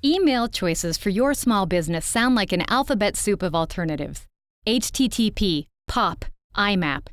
Email choices for your small business sound like an alphabet soup of alternatives. HTTP, POP, IMAP.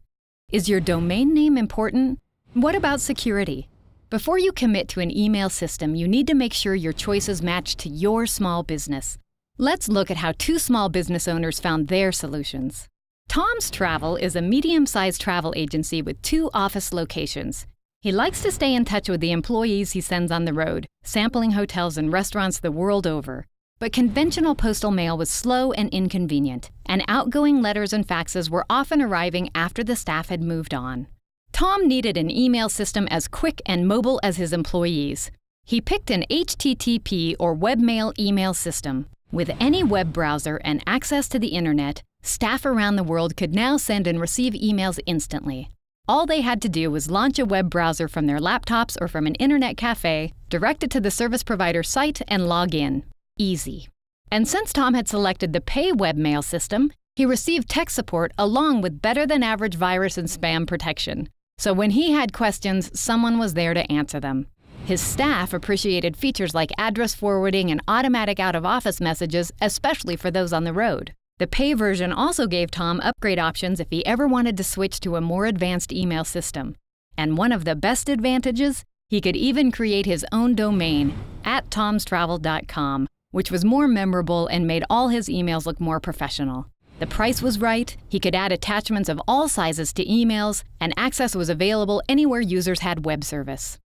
Is your domain name important? What about security? Before you commit to an email system, you need to make sure your choices match to your small business. Let's look at how two small business owners found their solutions. Tom's Travel is a medium-sized travel agency with 2 office locations. He likes to stay in touch with the employees he sends on the road, sampling hotels and restaurants the world over. But conventional postal mail was slow and inconvenient, and outgoing letters and faxes were often arriving after the staff had moved on. Tom needed an email system as quick and mobile as his employees. He picked an HTTP or webmail email system. With any web browser and access to the internet, staff around the world could now send and receive emails instantly. All they had to do was launch a web browser from their laptops or from an internet cafe, direct it to the service provider's site, and log in. Easy. And since Tom had selected the pay webmail system, he received tech support along with better-than-average virus and spam protection. So when he had questions, someone was there to answer them. His staff appreciated features like address forwarding and automatic out-of-office messages, especially for those on the road. The pay version also gave Tom upgrade options if he ever wanted to switch to a more advanced email system. And one of the best advantages, he could even create his own domain, @tomstravel.com, which was more memorable and made all his emails look more professional. The price was right, he could add attachments of all sizes to emails, and access was available anywhere users had web service.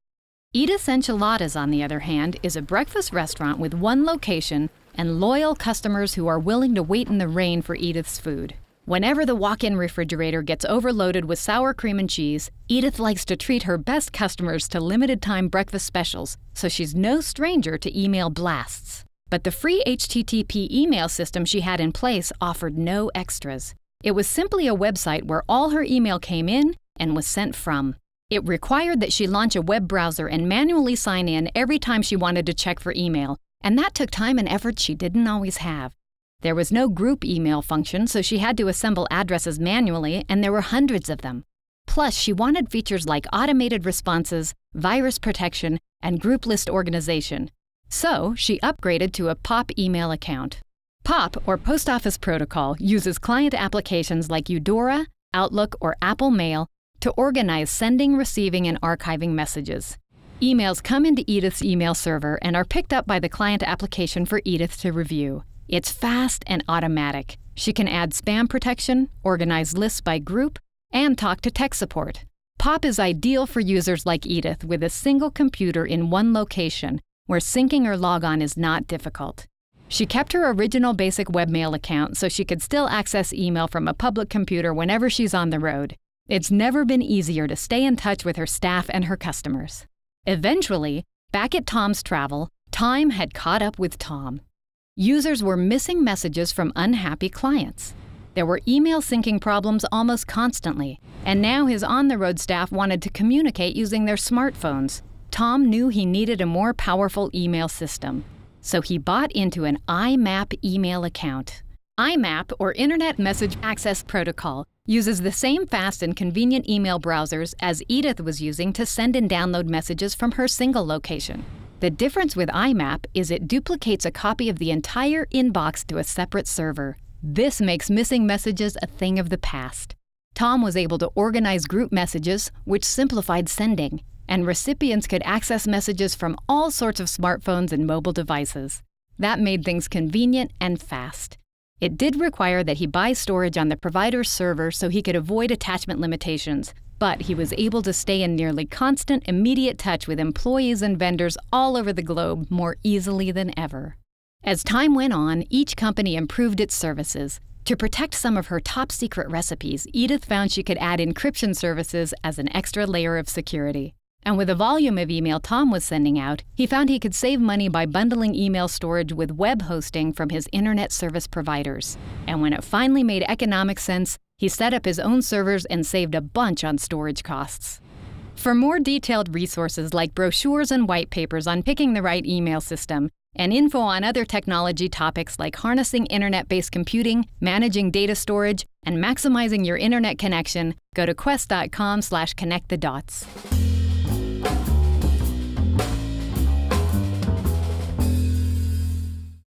Edith's Enchiladas, on the other hand, is a breakfast restaurant with 1 location and loyal customers who are willing to wait in the rain for Edith's food. Whenever the walk-in refrigerator gets overloaded with sour cream and cheese, Edith likes to treat her best customers to limited-time breakfast specials, so she's no stranger to email blasts. But the free HTTP email system she had in place offered no extras. It was simply a website where all her email came in and was sent from. It required that she launch a web browser and manually sign in every time she wanted to check for email, and that took time and effort she didn't always have. There was no group email function, so she had to assemble addresses manually, and there were hundreds of them. Plus, she wanted features like automated responses, virus protection, and group list organization. So, she upgraded to a POP email account. POP, or Post Office Protocol, uses client applications like Eudora, Outlook, or Apple Mail to organize sending, receiving, and archiving messages. Emails come into Edith's email server and are picked up by the client application for Edith to review. It's fast and automatic. She can add spam protection, organize lists by group, and talk to tech support. POP is ideal for users like Edith with a single computer in 1 location, where syncing or logon is not difficult. She kept her original basic webmail account so she could still access email from a public computer whenever she's on the road. It's never been easier to stay in touch with her staff and her customers. Eventually, back at Tom's Travel, time had caught up with Tom. Users were missing messages from unhappy clients. There were email syncing problems almost constantly, and now his on-the-road staff wanted to communicate using their smartphones. Tom knew he needed a more powerful email system, so he bought into an IMAP email account. IMAP, or Internet Message Access Protocol, uses the same fast and convenient email browsers as Edith was using to send and download messages from her single location. The difference with IMAP is it duplicates a copy of the entire inbox to a separate server. This makes missing messages a thing of the past. Tom was able to organize group messages, which simplified sending, and recipients could access messages from all sorts of smartphones and mobile devices. That made things convenient and fast. It did require that he buy storage on the provider's server so he could avoid attachment limitations, but he was able to stay in nearly constant, immediate touch with employees and vendors all over the globe more easily than ever. As time went on, each company improved its services. To protect some of her top-secret recipes, Edith found she could add encryption services as an extra layer of security. And with the volume of email Tom was sending out, he found he could save money by bundling email storage with web hosting from his internet service providers. And when it finally made economic sense, he set up his own servers and saved a bunch on storage costs. For more detailed resources like brochures and white papers on picking the right email system, and info on other technology topics like harnessing internet-based computing, managing data storage, and maximizing your internet connection, go to quest.com/connectthedots.